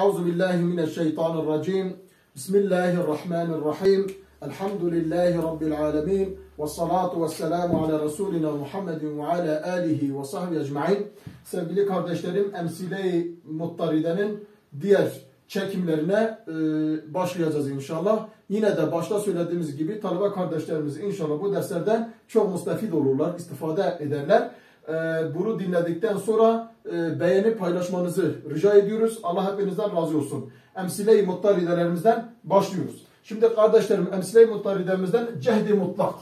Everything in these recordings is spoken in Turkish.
Euzu billahi mineşşeytanirracim. Bismillahirrahmanirrahim. Elhamdülillahi rabbil alamin. Ve salatu vesselamu ala Resulina Muhammedin ve ala alihi ve sahbihi ecmaîn. Sevgili kardeşlerim, Emsile-i Muttaride'nin diğer çekimlerine başlayacağız inşallah. Yine de başta söylediğimiz gibi talebe kardeşlerimiz inşallah bu derslerden çok müstefid olurlar, istifade ederler. Bunu dinledikten sonra beğeni paylaşmanızı rica ediyoruz. Allah hepinizden razı olsun. Emsile-i Muttarridelerimizden başlıyoruz. Şimdi kardeşlerim, Emsile-i Muttarridemizden cehd-i mutlak.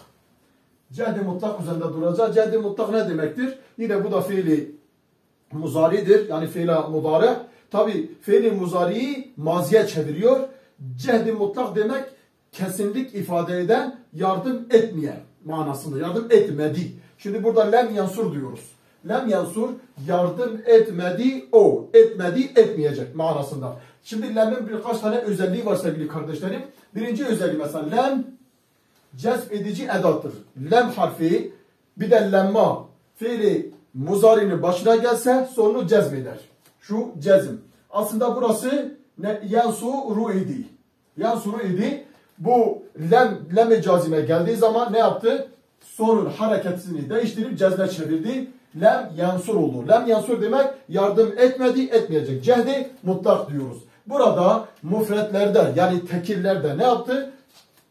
Cehd-i mutlak üzerinde duracağız. Cehd-i mutlak ne demektir? Yine bu da fiili muzaridir. Yani fiili mudari. Tabi fiili muzariyi maziye çeviriyor. Cehd-i mutlak demek kesinlik ifade eden, yardım etmeyen manasında. Yardım etmedi. Şimdi burada lem yansur diyoruz. Lem yansur, yardım etmedi o. Etmedi, etmeyecek manasında. Şimdi lem'in birkaç tane özelliği var sevgili kardeşlerim. Birinci özelliği mesela lem cezb edici edattır. Lem harfi bir de lemma fiili muzarinin başına gelse sonunu cezbeder. Şu cezm. Aslında burası yansuru idi. Yansuru idi. Bu lem-i cazime geldiği zaman ne yaptı? Sonun hareketini değiştirip cezbe çevirdi. Lem yansur oldu. Lem yansur demek yardım etmedi, etmeyecek. Cehdi mutlak diyoruz. Burada mufretlerde yani tekillerde ne yaptı?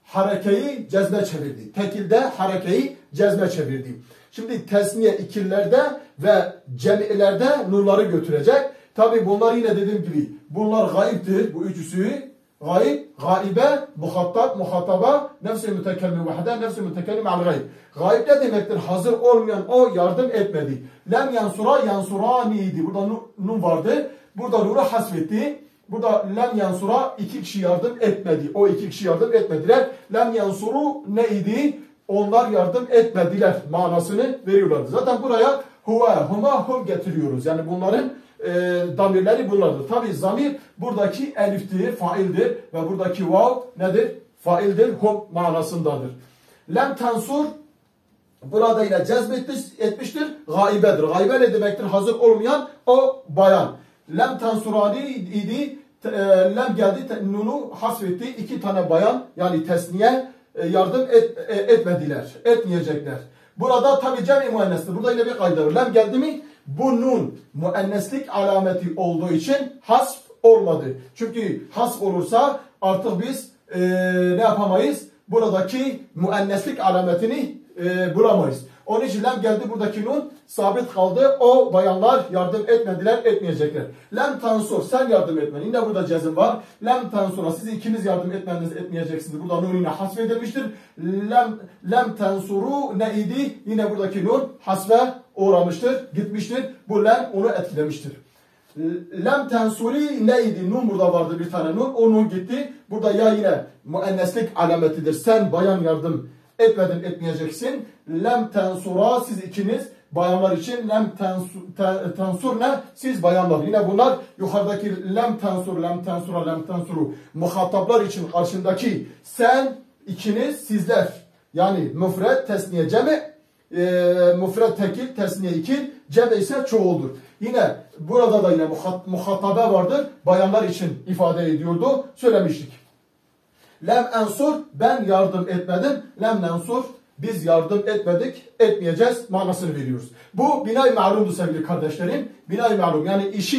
Harekeyi cezbe çevirdi. Tekilde harekeyi cezbe çevirdi. Şimdi tesniye ikillerde ve cemilerde nurları götürecek. Tabi bunlar yine dediğim gibi bunlar gayiptir. Bu üçüsü gayb, gaibe, muhattab, muhataba, nefs-i mütekellim vahde, nefs-i mütekellim al-gayb. Gayb ne demektir? Hazır olmayan o yardım etmedi. Lem yansura yansuraniydi. Burada nun vardı. Burada nuru hasfetti. Burada lem yansura iki kişi yardım etmedi. O iki kişi yardım etmediler. Lem yansuru neydi? Onlar yardım etmediler manasını veriyorlardı. Zaten buraya huve, huma, hum getiriyoruz. Yani bunların damirleri bunlardır. Tabi zamir buradaki eliftir, faildir ve buradaki vav nedir? Faildir, hum manasındadır. Lem tensur burada yine cezbetmiştir, gaibedir. Gaibe ne demektir? Hazır olmayan o bayan. Lem tensurani idi, lem geldi, nunu hasfetti. İki tane bayan yani tesniye yardım etmediler, etmeyecekler. Burada tabi cem-i müennestir. Burada yine bir kayda var. Lem geldi mi? Bu nun müenneslik alameti olduğu için hasf olmadı. Çünkü hasf olursa artık biz ne yapamayız? Buradaki müenneslik alametini bulamayız. Onun için lem geldi, buradaki nun sabit kaldı. O bayanlar yardım etmediler, etmeyecekler. Lem tansur, sen yardım etmen. Yine burada cezim var. Lem tansura, siz ikiniz yardım etmeniz, etmeyeceksiniz. Burada nun yine hasfedilmiştir. Lem tansuru ne idi? Yine buradaki nun hasfe uğramıştır, gitmiştir. Bu lem onu etkilemiştir. Lem tensuri neydi? Nun burada vardı bir tane nun. O nun gitti. Burada ya yine müenneslik alametidir. Sen bayan yardım etmedin, etmeyeceksin. Lem tensura, siz ikiniz bayanlar için. Lem tensur ne? Siz bayanlar. Yine bunlar yukarıdaki lem tensur, lem tensura, lem tensuru muhataplar için karşındaki sen, ikiniz, sizler. Yani müfred, tesniye, cemi. Müfred tekil, tesniye ikil, cem ise çoğuldur. Yine burada da yine muhatabe vardır. Bayanlar için ifade ediyordu. Söylemiştik. Lem ensur, ben yardım etmedim. Lem nensur, biz yardım etmedik, etmeyeceğiz manasını veriyoruz. Bu bina-i ma'lumdur sevgili kardeşlerim. Bina-i ma'lum yani işi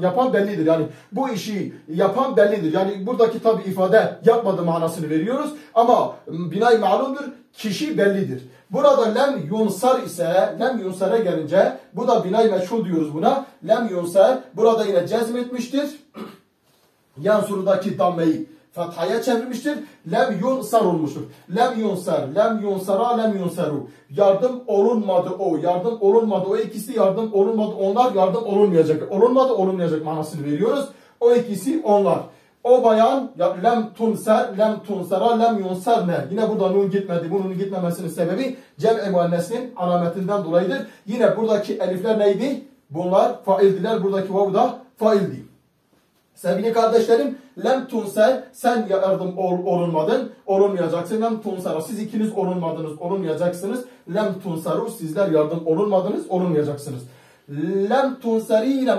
yapan bellidir. Yani bu işi yapan bellidir. Yani buradaki tabi ifade yapmadı manasını veriyoruz. Ama bina-i ma'lumdur, kişi bellidir. Burada lem yunsar ise, lem yunsar'a gelince, bu da bina-i meşhur diyoruz buna. Lem yunsar, burada yine cezmetmiştir. Yansurudaki dammeyi fathaya çevirmiştir. Lem yunsar olmuştur. Lem yunsar, lem yunsara, lem yunsaru. Yardım olunmadı o, yardım olunmadı o, ikisi yardım olunmadı onlar, yardım olunmayacak. Olunmadı, olunmayacak manasını veriyoruz. O ikisi onlar. O bayan lem tunser, lem tunsara, lem yunsar ne? Yine burada nun gitmedi. Bunun gitmemesinin sebebi cem-i müennesinin alametinden dolayıdır. Yine buradaki elifler neydi? Bunlar faildiler. Buradaki vav da faildi. Sevgili kardeşlerim, lem tunser, sen yardım olunmadın, olunmayacaksın. Lem tunsara, siz ikiniz olunmadınız, olunmayacaksınız. Lem tunsaru, sizler yardım olunmadınız, olunmayacaksınız. Lem tunsari yine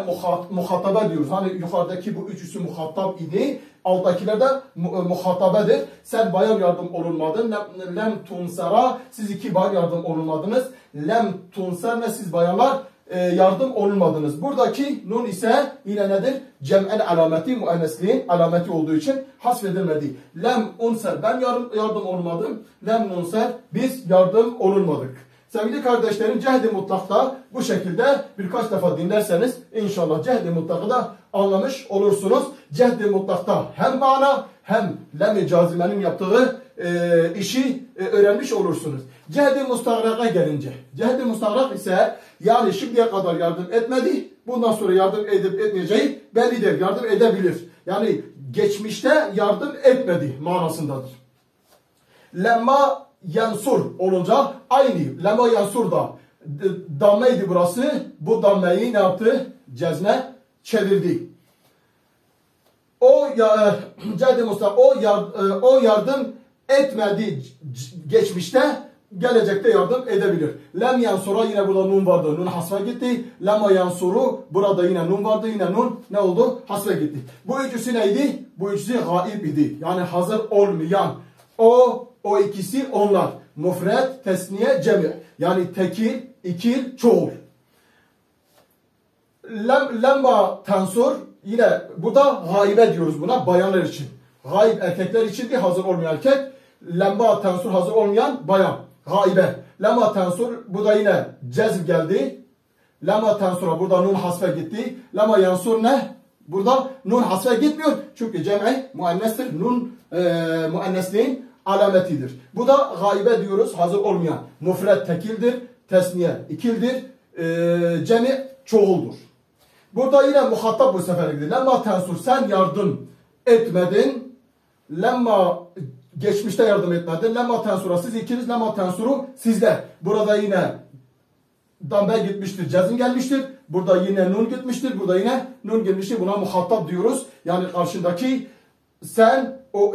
muhatabe diyoruz. Hani yukarıdaki bu üçüsü muhatap idi. Alttakiler de muhatabedir. Sen bayan yardım olunmadın. Lem tunsara, siz iki bayan yardım olunmadınız. Lem tunsarne, siz bayanlar yardım olunmadınız. Buradaki nun ise yine nedir? Cem'en alameti, muennesliğin alameti olduğu için hasfedilmedi. Lem unser, ben yardım olmadım. Lem nunser, biz yardım olunmadık. Sevgili kardeşlerim, cehd-i mutlakta bu şekilde birkaç defa dinlerseniz inşallah cehd-i mutlakı da anlamış olursunuz. Cehd-i mutlakta hem mana hem lem-i cazimenin yaptığı işi öğrenmiş olursunuz. Cehd-i mustagrak'a gelince, cehd-i mustagrak ise yani şimdiye kadar yardım etmedi, bundan sonra yardım edip etmeyeceği bellidir, yardım edebilir. Yani geçmişte yardım etmedi manasındadır. Lemma yansur olunca aynı. Lemma yansur da dammeydi burası. Bu dammeyi ne yaptı? Cezme çevirdi. O yardım etmedi geçmişte, gelecekte yardım edebilir. Lem yansura, yine burada nun vardı. Nun hasfa gitti. Lemma yansuru, burada yine nun vardı. Yine nun ne oldu? Hasfa gitti. Bu üçüsü neydi? Bu üçüsü gaib idi. Yani hazır olmayan. O ikisi onlar. Mufred, tesniye, cemi. Yani tekil, ikil, çoğul. Lemma tensur, yine burada gaibe diyoruz buna, bayanlar için. Gaib erkekler için değil, hazır olmayan erkek. Lemma tensur, hazır olmayan bayan. Gaibe. Lemma tensur, bu da yine cezb geldi. Lemma tensura, burada nun hasfe gitti. Lemma yansur ne? Burada nun hasfe gitmiyor. Çünkü cem'i muennestir. Nun muennesliğin alametidir. Bu da gaibe diyoruz, hazır olmayan. Mufred tekildir, tesniye ikildir, cemi çoğuldur. Burada yine muhatap bu sefer gidiyor. Lemma tensur, sen yardım etmedin. Lemma geçmişte yardım etmedin. Lemma tensura, siz ikiniz. Lemma tensuru, sizler. Burada yine dambe gitmiştir, cezim gelmiştir. Burada yine nun gitmiştir. Burada yine nun gelmiştir. Buna muhatap diyoruz. Yani karşındaki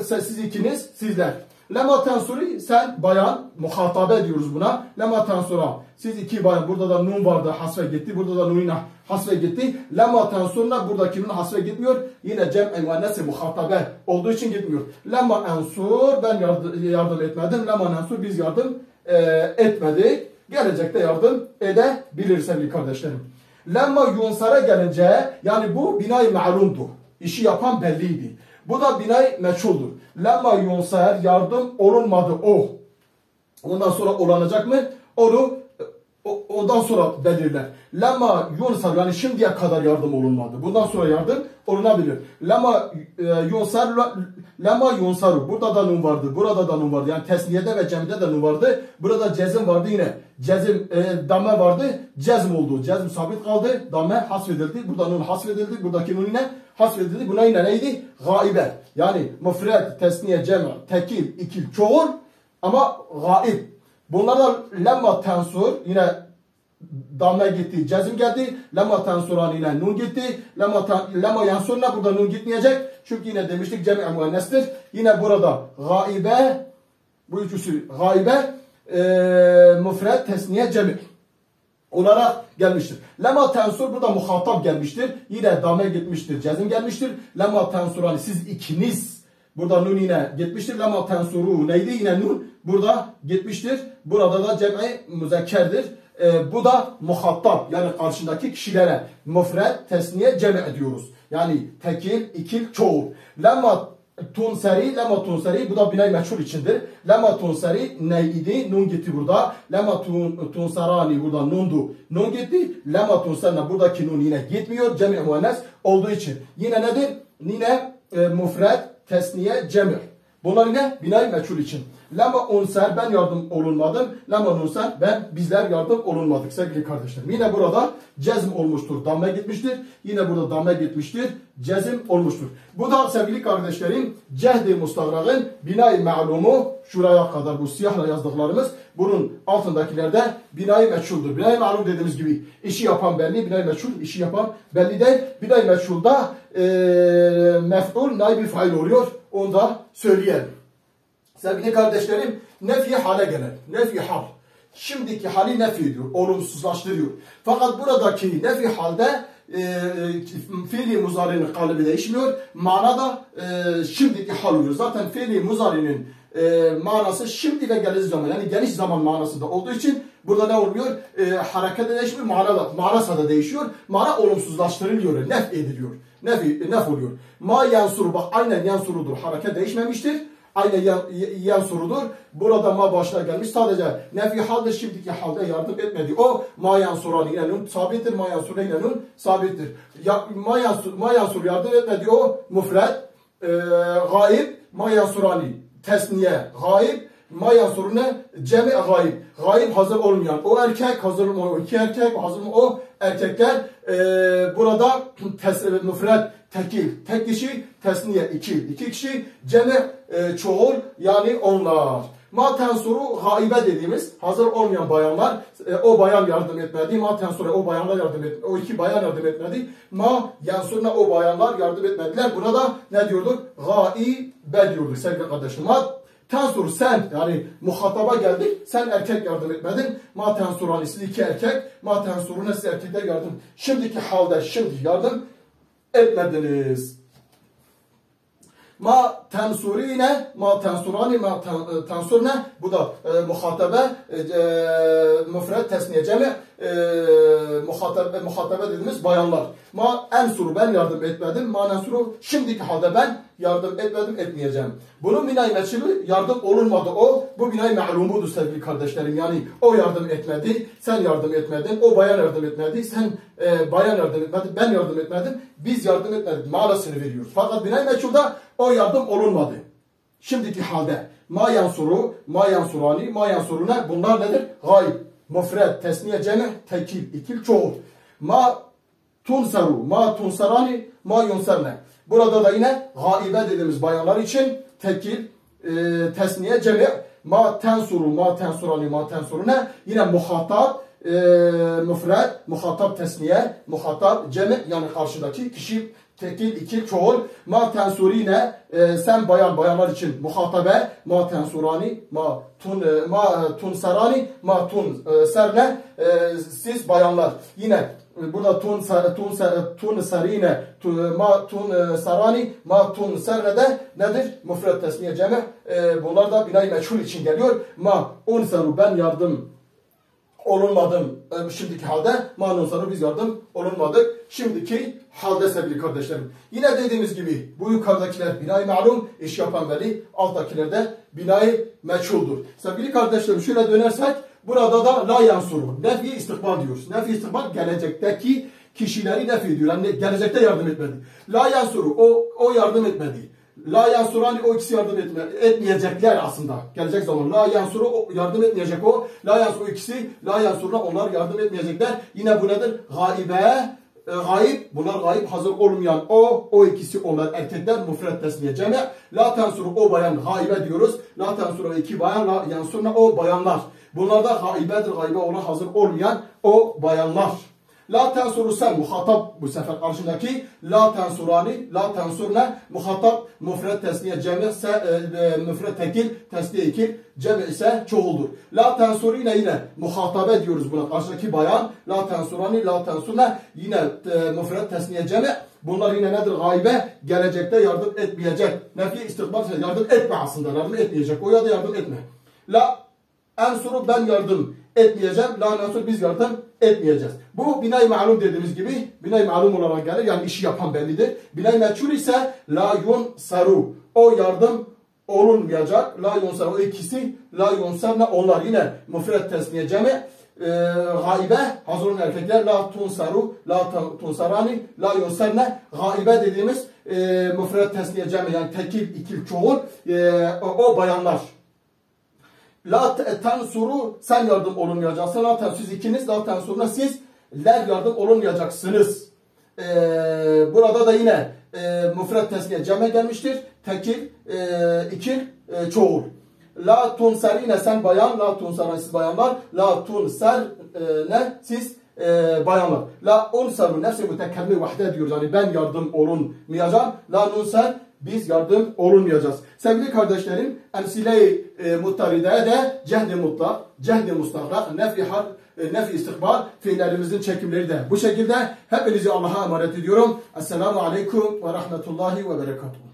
siz ikiniz, sizler. Lemma tensuri, sen bayan, muhatabe diyoruz buna. Lemma tensura, siz iki bayan, burada da nun vardı, hasfe gitti. Burada da nun hasfe gitti. Lemma tensurna, buradaki nun hasfe gitmiyor. Yine cem'i muennesi muhatabe olduğu için gitmiyor. Lemma ensur, ben yardım etmedim. Lemma ensur, biz yardım etmedik. Gelecekte yardım edebilir sevgili kardeşlerim. Lemma yunsara gelince, yani bu binay ma'lumdu. İşi yapan belliydi. Bu da binay meçhuldur. Lemma yunsar, yardım olunmadı o. Ondan sonra olanacak mı? Onu ondan sonra belirler. Lemma yunsar, yani şimdiye kadar yardım olunmadı. Bundan sonra yardım olunabilir. Lemma yunsar, lemma yunsaru. Burada da nun vardı. Burada da nun vardı. Yani tesniyede ve cemide de nun vardı. Burada cezim vardı yine. Cezim, damme vardı. Cezm oldu. Cezm sabit kaldı. Damme hasfedildi. Burada nun hasfedildi. Buradaki nun yine hasfedildi. Buna yine neydi? Gaibe. Yani mufred, tesniye, cem, tekil, ikil, çoğul ama gaib. Bunlardan lemma tensur, yine damme gitti, cezim geldi. Lemma tensuran, yine nun gitti. Lemma yansurna, burada nun gitmeyecek. Çünkü yine demiştik cem'i muennestir. Yine burada gaibe, bu üçüsü gaibe, mufred, tesniye, cem'i olarak gelmiştir. Lemma tensur, burada muhatap gelmiştir. Yine damme gitmiştir, cezim gelmiştir. Lemma tensuran, siz ikiniz. Burada nun yine gitmiştir. Lemma tensuru neydi? Yine nun burada gitmiştir. Burada da cem'i müzekkerdir. Bu da muhatap, yani karşındaki kişilere mufred, tesniye, cem'i ediyoruz. Yani tekil, ikil, çoğul. Lemma tunsari, bu da binay meçhul içindir. Lemma tunsari neydi? Nun gitti burada. Lemma tunsarani, burada nundu. Nun gitti. Lemma tunsarna, buradaki nun yine gitmiyor. Cem'i muennes olduğu için. Yine nedir? Yine mufred, tesniye, cem'i. Bunlar yine binay meçhul için. Lemma unser, ben yardım olunmadım. Lemma unser, bizler yardım olunmadık sevgili kardeşlerim. Yine burada cezm olmuştur. Damme gitmiştir. Yine burada damme gitmiştir. Cezm olmuştur. Bu da sevgili kardeşlerim cehd-i mustagrağın binay ma'lumu, şuraya kadar bu siyahla yazdıklarımız, bunun altındakilerde binay meçhuldür. Binay ma'lum dediğimiz gibi işi yapan belli, binay meçhul işi yapan belli değil. Binay meçhulda mef'ul naib-i fail oluyor. Onu da söyleyelim. Sevgili kardeşlerim, nefi hale gelen, nefi hal. şimdiki hali nefi ediyor, olumsuzlaştırıyor. Fakat buradaki nefi halde fiili muzari'nin kalıbı değişmiyor. Mana da şimdiki hal oluyor. Zaten fiili muzari'nin manası şimdi ve geniş zaman, yani geniş zaman manasında olduğu için burada ne oluyor? Hareket de değişmiyor, manası da değişiyor. Mana olumsuzlaştırılıyor, nef ediliyor. Nef oluyor. Ma yansuru, bak aynen yansurudur. Hareket değişmemiştir. Aynen yansurudur. Burada ma başına gelmiş. Sadece nefi halde şimdiki halde yardım etmedi. O ma yansurani ile nun sabittir. Ma yansuru ile nun sabittir. Ma yansur yardım etmedi. O mufred, gaib, ma yansurani tesniye, gaib, ma yansurune cemi gaib. Gaib hazır olmayan o erkek, hazır olmayan o iki erkek, hazır olmayan o erkekler burada müfred tekil, tek kişi, tesniye iki kişi, cemi çoğul, yani onlar. Ma tensuru gaibe dediğimiz hazır olmayan bayanlar, o bayan yardım etmedi. Ma tensuru o bayanlar yardım etmedi. O iki bayan yardım etmedi. Ma yansuruna o bayanlar yardım etmediler. Buna da ne diyorduk? Gaibe diyorduk sevgili kardeşim. Ma tensur sen, yani muhataba geldik. Sen erkek yardım etmedin. Ma tensurani siz iki erkek. Ma tensuruna siz erkekler yardım. Şimdiki halde şimdi yardım etmediniz. Ma tensurine, ma tensurani, ma tensurne. Bu da muhatabe, müfred, tesniye, cemi, muhatabe dediğimiz bayanlar. Ma ensuru ben yardım etmedim. Ma nensuru şimdiki halde ben yardım etmedim, etmeyeceğim. Bunun binay meçhulü yardım olunmadı o. Bu binay me'lumudur sevgili kardeşlerim. Yani o yardım etmedi, sen yardım etmedin. O bayan yardım etmedi, sen bayan yardım etmedin, ben yardım etmedim. Biz yardım etmedik. Manasını veriyoruz. Fakat binay meçhulda o yardım olunmadı. Şimdiki halde ma yansuru, ma yansurani, ma yansuruna bunlar nedir? Gayb, mufred, tesniye, cemi, tekil, ikil, çoğul. Ma tunsaru, ma tunsarani, ma yunsarne. Burada da yine gaibe dediğimiz bayanlar için tekil, tesniye, cemi, ma tensuru, ma tensurani, ma tensurune. Yine muhatap, müfred, muhatap, tesniye, muhatap, cemi, yani karşıdaki kişi, tekil, ikil, çoğul. Ma tensurine, sen bayanlar için muhatabe, ma tensurani, ma tunsarani, ma tunsarne, siz bayanlar. Yine burada tunsarine, ma tunsarani, ma tunsarne de nedir? Müfred, tesniye, cemi. Bunlar da binay meçhul için geliyor. Ma unsaru, ben yardım olunmadım şimdiki halde. Ma nunsaru, biz yardım olunmadık şimdiki halde sevgili kardeşlerim. Yine dediğimiz gibi bu yukarıdakiler binay ma'lum, iş yapan veli, alttakiler de binay meçhuldur. Sevgili kardeşlerim şöyle dönersek burada da la yansuru, nefi istikbal diyoruz. Nefi istikbal gelecekteki kişileri nefi ediyor. Yani gelecekte yardım etmedi. La yansuru, o yardım etmedi. La yansurani, o ikisi yardım etmeyecekler aslında. Gelecek zaman. La yansuru, o yardım etmeyecek o. La yansuru ikisi, la yansuruna onlar yardım etmeyecekler. Yine bu nedir? Gaibe, gaib, bunlar gaib, hazır olmayan o ikisi onlar erkekler, müfred, tesniye, cemi. La tensuru, o bayan, gaibe diyoruz. La tensuru, iki bayan, la yansuruna o bayanlar. Bunlar da gaibedir, gaibe olan hazır olmayan o bayanlar. La tensuru sen, muhatap bu sefer karşındaki. La tensurani, la tensurne, muhatap, müfred, tesniye, cemi, müfred, tekil, tesniye, ikil, cemi ise çoğuldur. La tensurine yine muhatabe diyoruz buna, karşındaki bayan. La tensurani, la tensurne, yine müfred, tesniye, cemi. Bunlar yine nedir? Gaybe, gelecekte yardım etmeyecek. Nefi istikbal, yardım etme aslında, yardım etmeyecek. O ya da yardım etme. La ensuru, ben yardım etmeyeceğim. La nensur, biz yardım etmeyeceğiz. Bu binay ma'lum dediğimiz gibi binay ma'lum olarak gelir. Yani işi yapan bellidir. Binay meçhul ise la yunsaru, o yardım olunmayacak. La yunsaru, o ikisi, la yunsarne onlar yine müfred, tesniye, cemi, gaibe, hazır olan erkekler. La tunsaru, la tunsarani, la yunsarne, gaibe dediğimiz müfred, tesniye, cemi, yani tekil, ikil, çoğul, o bayanlar. La tensuru, sen yardım olunmayacaksın. La tensuru, siz ikiniz, la tensuruna sizler yardım olunmayacaksınız. Burada da yine müfred, tesniye, ceme gelmiştir. Tekil, ikil, çoğul. La tunsarine, sen bayan, la tunsarine, siz bayanlar. La tunsarne, siz bayanlar. La unsaru, nefsi mütekellimi vahde diyoruz. Yani ben yardım olunmayacağım. La nunsar, biz yardım olunmayacağız. Sevgili kardeşlerim, emsile-i muttarideye de cehd-i mutlak, cehd-i mustagrak, nefi istikbar fiillerimizin çekimleri de bu şekilde. Hepinizi Allah'a emanet ediyorum. Esselamu aleyküm ve rahmetullahi ve berekatuhu.